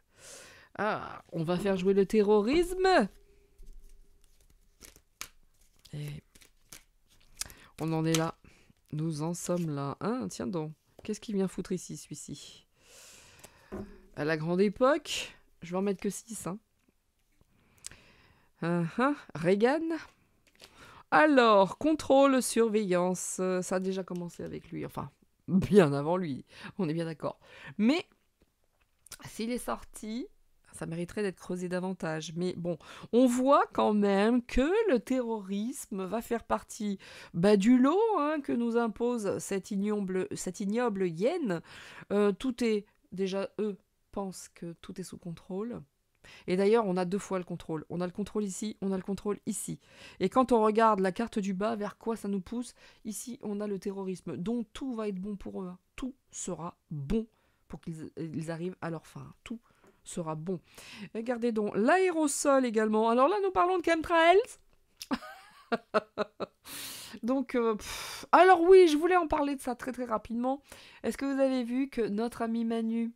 Ah, on va faire jouer le terrorisme. Et on en est là. Nous en sommes là. Hein, tiens donc. Qu'est-ce qu'il vient foutre ici, celui-ci? À la grande époque. Je vais en mettre que 6. Hein. Reagan. Alors, contrôle, surveillance. Ça a déjà commencé avec lui. Enfin, bien avant lui. On est bien d'accord. Mais, s'il est sorti, ça mériterait d'être creusé davantage. Mais bon, on voit quand même que le terrorisme va faire partie du lot, hein, que nous impose cette ignoble hyène. Tout est... Déjà, eux pensent que tout est sous contrôle. Et d'ailleurs, on a 2 fois le contrôle. On a le contrôle ici, on a le contrôle ici. Et quand on regarde la carte du bas, vers quoi ça nous pousse? Ici, on a le terrorisme, dont tout va être bon pour eux. Tout sera bon pour qu'ils arrivent à leur fin. Tout sera bon. Regardez donc, l'aérosol également. Alors là, nous parlons de chemtrails. Donc, alors oui, je voulais en parler de ça très très rapidement. Est-ce que vous avez vu que notre ami Manu,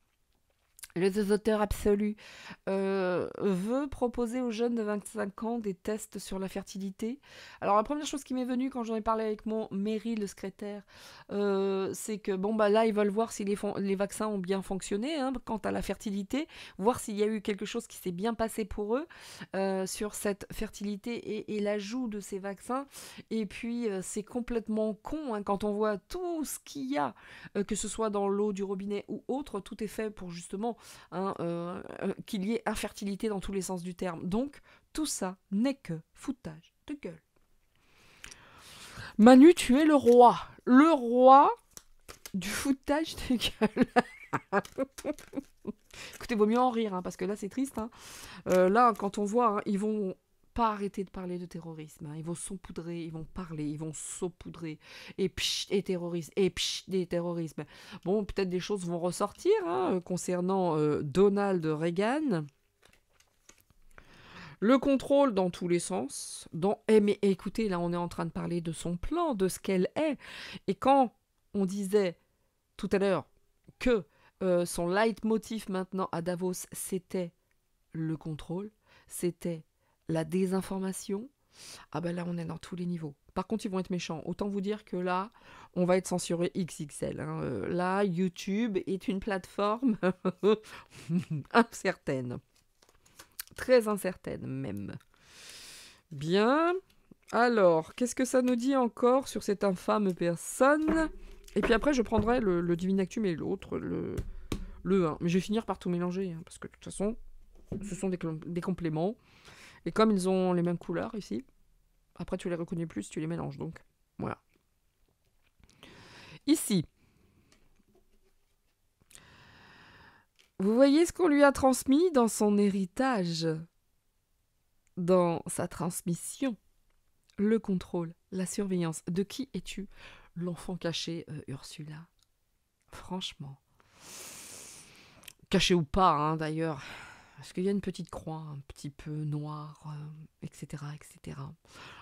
le désoteur absolu, veut proposer aux jeunes de 25 ans des tests sur la fertilité? Alors la première chose qui m'est venue quand j'en ai parlé avec mon Mary, le secrétaire, c'est que là ils veulent voir si les vaccins ont bien fonctionné, hein, quant à la fertilité, voir s'il y a eu quelque chose qui s'est bien passé pour eux sur cette fertilité et l'ajout de ces vaccins. Et puis c'est complètement con, hein, quand on voit tout ce qu'il y a, que ce soit dans l'eau du robinet ou autre, tout est fait pour justement hein, qu'il y ait infertilité dans tous les sens du terme. Donc, tout ça n'est que foutage de gueule. Manu, tu es le roi du foutage de gueule. Écoutez, vaut mieux en rire, hein, parce que là, c'est triste. Hein. Là, quand on voit, hein, ils vont pas arrêter de parler de terrorisme. Hein. Ils vont saupoudrer, ils vont parler, ils vont saupoudrer. Et psh, et terrorisme, et psh, des terrorismes. Bon, peut-être des choses vont ressortir hein, concernant Donald Reagan. Le contrôle dans tous les sens. Mais écoutez, là, on est en train de parler de son plan, de ce qu'elle est. Et quand on disait tout à l'heure que son leitmotiv maintenant à Davos, c'était le contrôle, c'était la désinformation, ah ben là, on est dans tous les niveaux. Par contre, ils vont être méchants. Autant vous dire que là, on va être censuré XXL. Hein. Là, YouTube est une plateforme incertaine. Très incertaine même. Bien. Alors, qu'est-ce que ça nous dit encore sur cette infâme personne? Et puis après, je prendrai le Divinactum et l'autre, le 1. Mais je vais finir par tout mélanger, hein, parce que de toute façon, ce sont des compléments. Et comme ils ont les mêmes couleurs ici, après tu les reconnais plus si tu les mélanges. Donc, voilà. Ici, vous voyez ce qu'on lui a transmis dans son héritage, dans sa transmission. Le contrôle, la surveillance. De qui es-tu l'enfant caché, Ursula? Franchement. Caché ou pas, hein, d'ailleurs. Parce qu'il y a une petite croix un petit peu noire, etc., etc.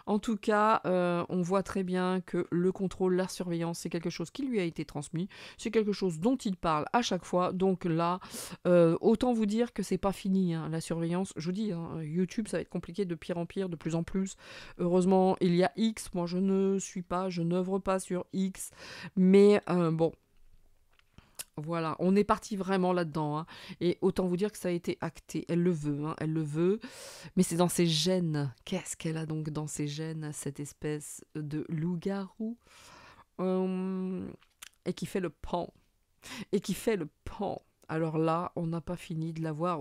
En tout cas, on voit très bien que le contrôle, la surveillance, c'est quelque chose qui lui a été transmis. C'est quelque chose dont il parle à chaque fois. Donc là, autant vous dire que c'est pas fini, hein, la surveillance. Je vous dis, hein, YouTube, ça va être compliqué de pire en pire, de plus en plus. Heureusement, il y a X. Moi, je n'œuvre pas sur X. Mais bon. Voilà, on est parti vraiment là-dedans. Hein. Et autant vous dire que ça a été acté. Elle le veut, hein, elle le veut. Mais c'est dans ses gènes. Qu'est-ce qu'elle a donc dans ses gènes, cette espèce de loup-garou et qui fait le pan. Et qui fait le pan. Alors là, on n'a pas fini de la voir.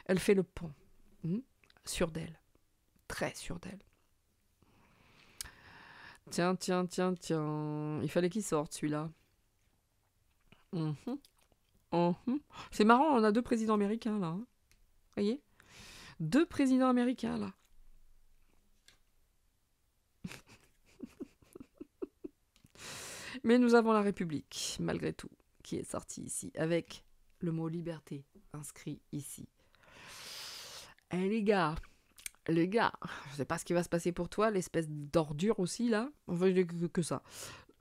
Elle fait le pan. Sûre d'elle. Très sûre d'elle. Tiens. Il fallait qu'il sorte, celui-là. C'est marrant, on a 2 présidents américains là. Hein. Voyez, 2 présidents américains là. Mais nous avons la République, malgré tout, qui est sortie ici, avec le mot liberté inscrit ici. Eh les gars, je sais pas ce qui va se passer pour toi, l'espèce d'ordure aussi là. Enfin, que ça.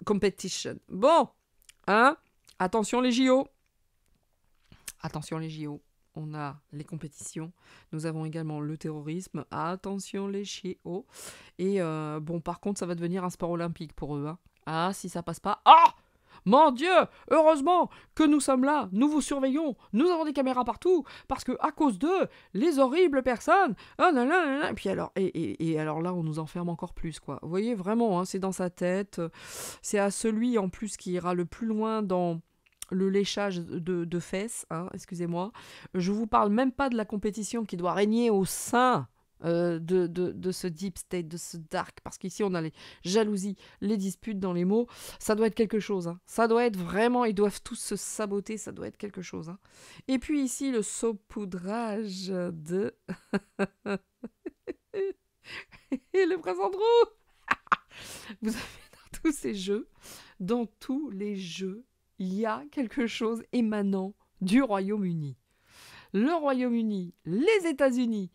Competition. Bon, hein. Attention les JO. Attention les JO. On a les compétitions. Nous avons également le terrorisme. Attention les JO. Et bon, par contre, ça va devenir un sport olympique pour eux. Hein. Ah, si ça passe pas. Ah, mon Dieu, heureusement que nous sommes là. Nous vous surveillons. Nous avons des caméras partout. Parce que à cause d'eux, les horribles personnes. Ah, là, là, là. Et puis alors, et alors là, on nous enferme encore plus, quoi. Vous voyez, vraiment, hein, c'est dans sa tête. C'est à celui, en plus, qui ira le plus loin dans le léchage de fesses, hein, excusez-moi. Je vous parle même pas de la compétition qui doit régner au sein de ce deep state, de ce dark, parce qu'ici on a les jalousies, les disputes dans les mots, ça doit être quelque chose, hein. Ça doit être vraiment, ils doivent tous se saboter, ça doit être quelque chose. Hein. Et puis ici le saupoudrage de... Et le prince Andrew. Vous avez dans tous les jeux, il y a quelque chose émanant du Royaume-Uni. Le Royaume-Uni, les États-Unis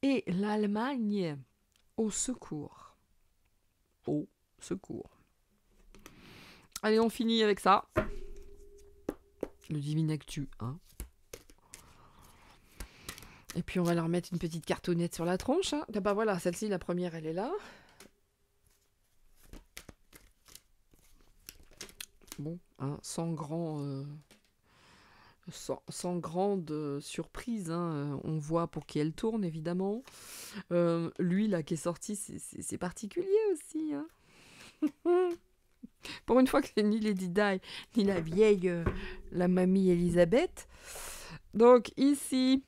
et l'Allemagne au secours. Au secours. Allez, on finit avec ça. Le Divinactu 1. Et puis on va leur mettre une petite cartonnette sur la tronche. Hein. Bah voilà, celle-ci, la première, elle est là. Bon, hein, sans grande surprise, hein, on voit pour qui elle tourne, évidemment. Lui, là, qui est sorti, c'est particulier aussi. Hein. Pour une fois que c'est ni Lady Di, ni la vieille, la mamie Elisabeth. Donc ici,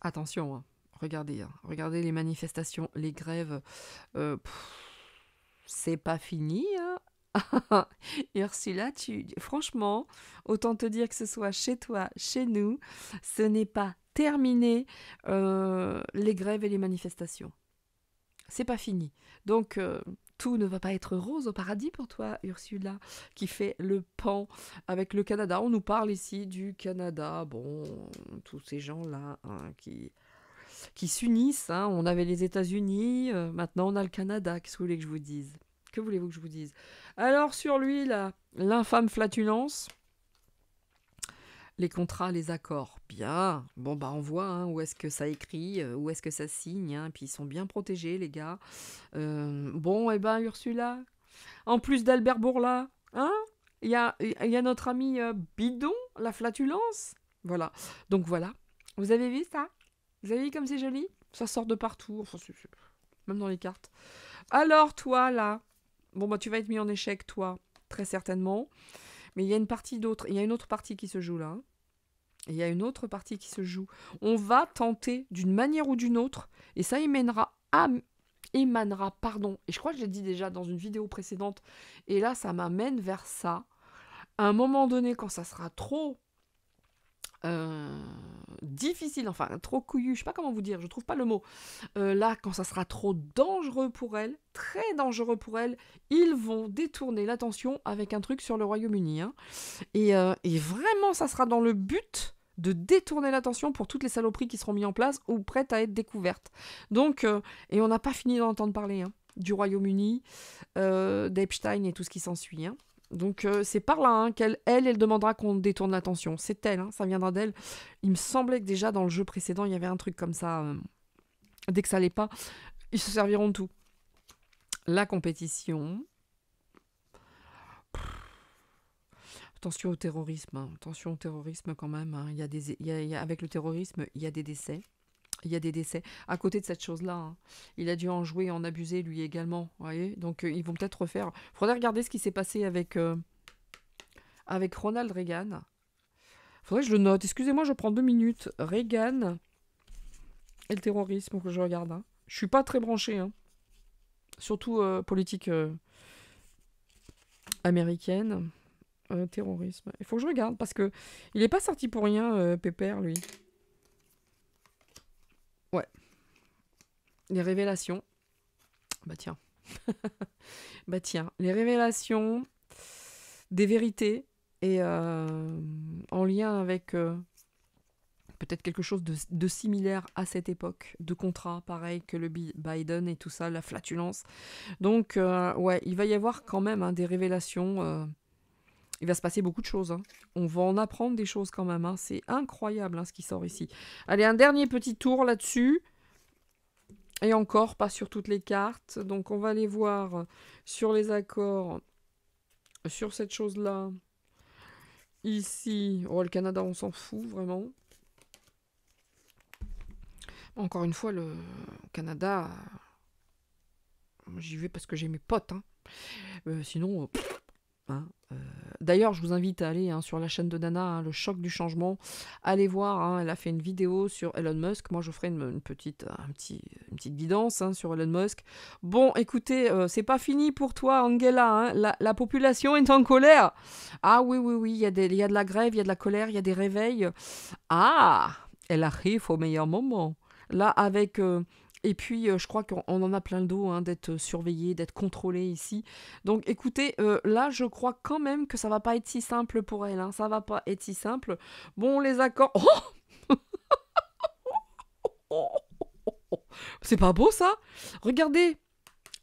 attention, hein, regardez, regardez les manifestations, les grèves. C'est pas fini, hein. Ursula, franchement, autant te dire que ce soit chez toi, chez nous, ce n'est pas terminé, les grèves et les manifestations. C'est pas fini. Donc, tout ne va pas être rose au paradis pour toi, Ursula, qui fait le pan avec le Canada. On nous parle ici du Canada. Bon, tous ces gens-là hein, qui s'unissent. Hein. On avait les États-Unis, maintenant on a le Canada. Qu'est-ce que vous voulez que je vous dise? Que voulez-vous que je vous dise? Alors, sur lui, là, l'infâme flatulence. Les contrats, les accords, bien. Bon, bah, on voit hein, où est-ce que ça écrit, où est-ce que ça signe. Hein, puis ils sont bien protégés, les gars. Bon, et ben, Ursula, en plus d'Albert Bourla, hein, il y a notre ami Bidon, la flatulence. Voilà. Donc, voilà. Vous avez vu ça? Vous avez vu comme c'est joli? Ça sort de partout. Enfin, même dans les cartes. Alors, toi, là, bon, bah, tu vas être mis en échec, toi, très certainement. Mais il y a une autre partie qui se joue là. Hein. Il y a une autre partie qui se joue. On va tenter d'une manière ou d'une autre, et ça émanera, et je crois que je l'ai dit déjà dans une vidéo précédente, et là ça m'amène vers ça. À un moment donné, quand ça sera trop difficile, enfin trop couillu, je sais pas comment vous dire, je trouve pas le mot. Là, quand ça sera trop dangereux pour elle, très dangereux pour elle, ils vont détourner l'attention avec un truc sur le Royaume-Uni. Hein. Et vraiment, ça sera dans le but de détourner l'attention pour toutes les saloperies qui seront mises en place ou prêtes à être découvertes. Donc, et on n'a pas fini d'en entendre parler, hein, du Royaume-Uni, d'Epstein et tout ce qui s'ensuit. Hein. Donc c'est par là hein, elle demandera qu'on détourne l'attention. C'est elle, hein, ça viendra d'elle. Il me semblait que déjà dans le jeu précédent, il y avait un truc comme ça. Dès que ça allait pas, ils se serviront de tout. La compétition. Attention au terrorisme. Hein. Attention au terrorisme quand même. Hein. Avec le terrorisme, il y a des décès. Il y a des décès. À côté de cette chose-là, hein, il a dû en jouer, en abuser lui également. Voyez donc ils vont peut-être refaire. Il faudrait regarder ce qui s'est passé avec Ronald Reagan. Faudrait que je le note. Excusez-moi, je prends 2 minutes. Reagan et le terrorisme, que je regarde. Hein. Je suis pas très branché. Hein. Surtout politique américaine. Terrorisme. Il faut que je regarde parce que il est pas sorti pour rien, Pépère, lui. Ouais. Les révélations. Bah tiens. Bah tiens. Les révélations des vérités et en lien avec peut-être quelque chose de similaire à cette époque, de contrat, pareil que le Biden et tout ça, la flatulence. Donc, ouais, il va y avoir quand même hein, des révélations. Il va se passer beaucoup de choses. Hein. On va en apprendre des choses quand même. Hein. C'est incroyable hein, ce qui sort ici. Allez, un dernier petit tour là-dessus. Et encore, pas sur toutes les cartes. Donc, on va aller voir sur les accords, sur cette chose-là. Ici, oh, le Canada, on s'en fout, vraiment. Encore une fois, le Canada, j'y vais parce que j'ai mes potes. Hein. Sinon, hein, d'ailleurs, je vous invite à aller hein, sur la chaîne de Nana, hein, le choc du changement. Allez voir, hein, elle a fait une vidéo sur Elon Musk. Moi, je ferai une petite guidance hein, sur Elon Musk. Bon, écoutez, c'est pas fini pour toi, Angela. Hein, la population est en colère. Ah oui, il y a de la grève, il y a de la colère, il y a des réveils. Ah, elle arrive au meilleur moment. Là, avec... et puis, je crois qu'on en a plein le dos hein, d'être surveillé, d'être contrôlé ici. Donc, écoutez, là, je crois quand même que ça va pas être si simple pour elle. Hein. Ça va pas être si simple. Bon, les accords... Oh c'est pas beau, ça? Regardez.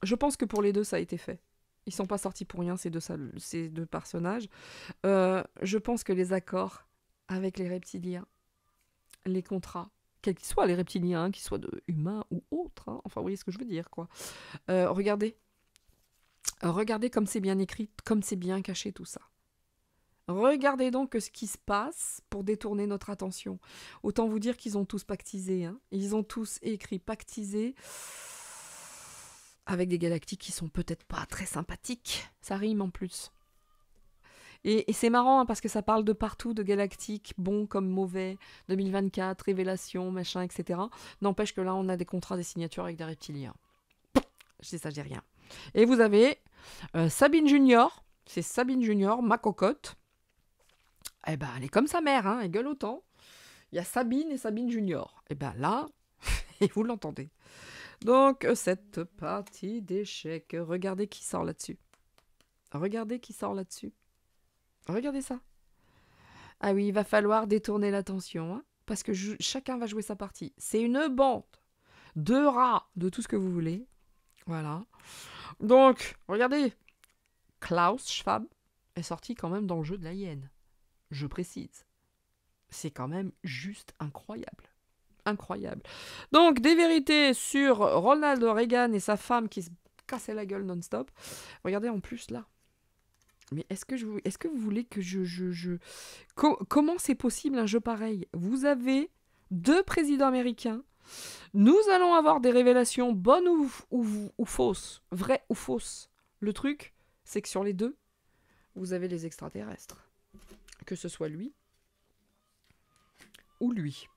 Je pense que pour les deux, ça a été fait. Ils sont pas sortis pour rien, ces deux personnages. Je pense que les accords avec les reptiliens, les contrats, quels qu'ils soient, les reptiliens, hein, qu'ils soient humains ou autres, hein. Enfin, vous voyez ce que je veux dire, quoi. Regardez comme c'est bien écrit, comme c'est bien caché tout ça. Regardez donc ce qui se passe pour détourner notre attention. Autant vous dire qu'ils ont tous pactisé, hein. Ils ont tous écrit pactisé avec des galactiques qui sont peut-être pas très sympathiques. Ça rime en plus. Et c'est marrant hein, parce que ça parle de partout, de galactiques, bons comme mauvais, 2024, révélation, machin, etc. N'empêche que là, on a des contrats, des signatures avec des reptiliens. Je dis ça, je dis rien. Et vous avez Sabine Junior, c'est Sabine Junior, ma cocotte. Eh ben, elle est comme sa mère, hein, elle gueule autant. Il y a Sabine et Sabine Junior. Eh ben là, et vous l'entendez. Donc, cette partie d'échecs, regardez qui sort là-dessus. Regardez qui sort là-dessus. Regardez ça. Ah oui, il va falloir détourner l'attention, hein, parce que chacun va jouer sa partie. C'est une bande de rats, de tout ce que vous voulez. Voilà. Donc, regardez. Klaus Schwab est sorti quand même dans le jeu de la hyène. Je précise. C'est quand même juste incroyable. Incroyable. Donc, des vérités sur Ronald Reagan et sa femme qui se cassaient la gueule non-stop. Regardez en plus là. Mais est-ce que vous voulez que comment c'est possible un jeu pareil? Vous avez 2 présidents américains. Nous allons avoir des révélations bonnes ou fausses. Vraies ou fausses. Le truc, c'est que sur les 2, vous avez les extraterrestres. Que ce soit lui ou lui.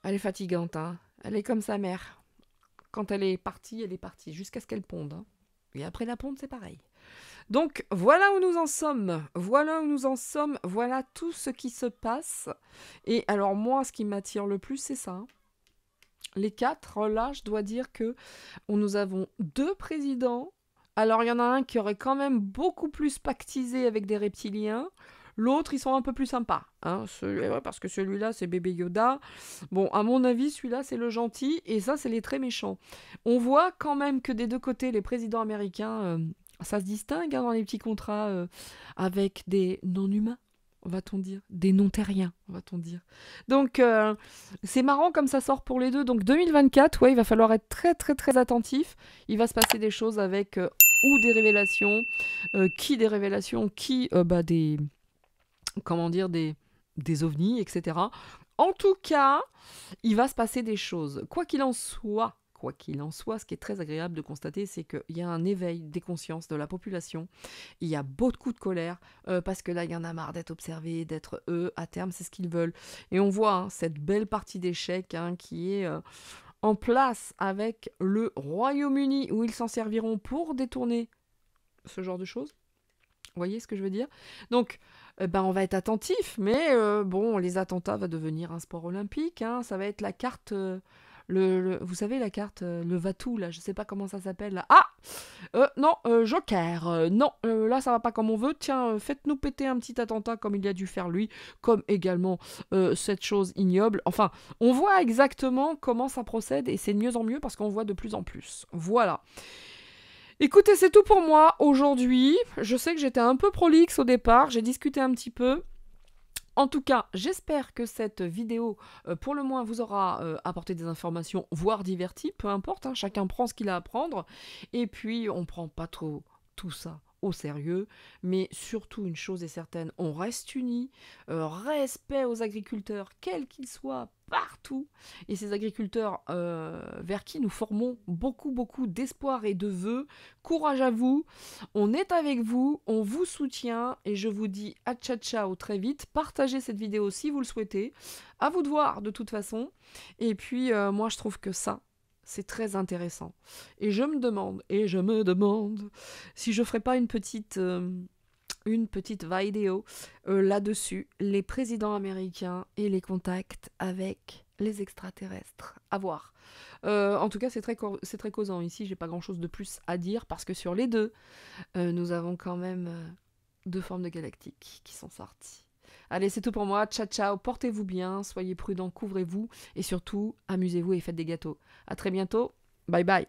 Elle est fatigante, hein. Elle est comme sa mère. Quand elle est partie, jusqu'à ce qu'elle ponde. Hein. Et après la ponde, c'est pareil. Donc, voilà où nous en sommes. Voilà où nous en sommes. Voilà tout ce qui se passe. Et alors, moi, ce qui m'attire le plus, c'est ça. Hein. Les 4, là, je dois dire que nous avons 2 présidents. Alors, il y en a un qui aurait quand même beaucoup plus pactisé avec des reptiliens. L'autre, ils sont un peu plus sympas. Hein, parce que celui-là, c'est bébé Yoda. Bon, à mon avis, celui-là, c'est le gentil. Et ça, c'est les très méchants. On voit quand même que des 2 côtés, les présidents américains, ça se distingue hein, dans les petits contrats avec des non-humains, va-t-on dire. Des non-terriens, va-t-on dire. Donc, c'est marrant comme ça sort pour les 2. Donc, 2024, ouais, il va falloir être très, très, très attentif. Il va se passer des choses avec ou des révélations. Qui des révélations? Qui des... Comment dire, des ovnis, etc. En tout cas, il va se passer des choses. Quoi qu'il en soit, ce qui est très agréable de constater, c'est qu'il y a un éveil des consciences de la population. Il y a beaucoup de colère, parce que là, il y en a marre d'être observés, d'être eux, à terme, c'est ce qu'ils veulent. Et on voit hein, cette belle partie d'échecs hein, qui est en place avec le Royaume-Uni, où ils s'en serviront pour détourner ce genre de choses. Vous voyez ce que je veux dire? Donc, on va être attentif, mais bon, les attentats vont devenir un sport olympique. Hein, ça va être la carte, vous savez la carte, le Vatou, là, je sais pas comment ça s'appelle. Là. Ah non, Joker. Non, là, ça va pas comme on veut. Tiens, faites-nous péter un petit attentat comme il a dû faire lui, comme également cette chose ignoble. Enfin, on voit exactement comment ça procède et c'est de mieux en mieux parce qu'on voit de plus en plus. Voilà. Écoutez, c'est tout pour moi aujourd'hui. Je sais que j'étais un peu prolixe au départ, j'ai discuté un petit peu. En tout cas, j'espère que cette vidéo, pour le moins, vous aura apporté des informations, voire diverti, peu importe, hein, chacun prend ce qu'il a à prendre. Et puis, on prend pas trop tout ça au sérieux, mais surtout une chose est certaine, on reste unis, respect aux agriculteurs, quels qu'ils soient, partout, et ces agriculteurs vers qui nous formons beaucoup d'espoir et de vœux, courage à vous, on est avec vous, on vous soutient, et je vous dis à ciao très vite, partagez cette vidéo si vous le souhaitez, à vous de voir de toute façon, et puis moi je trouve que ça, c'est très intéressant. Et je me demande si je ferais pas une petite vidéo là-dessus, les présidents américains et les contacts avec les extraterrestres. À voir. En tout cas, c'est très causant. Ici, j'ai pas grand-chose de plus à dire parce que sur les 2, nous avons quand même 2 formes de galactiques qui sont sorties. Allez, c'est tout pour moi. Ciao, portez-vous bien, soyez prudents, couvrez-vous et surtout, amusez-vous et faites des gâteaux. À très bientôt. Bye bye.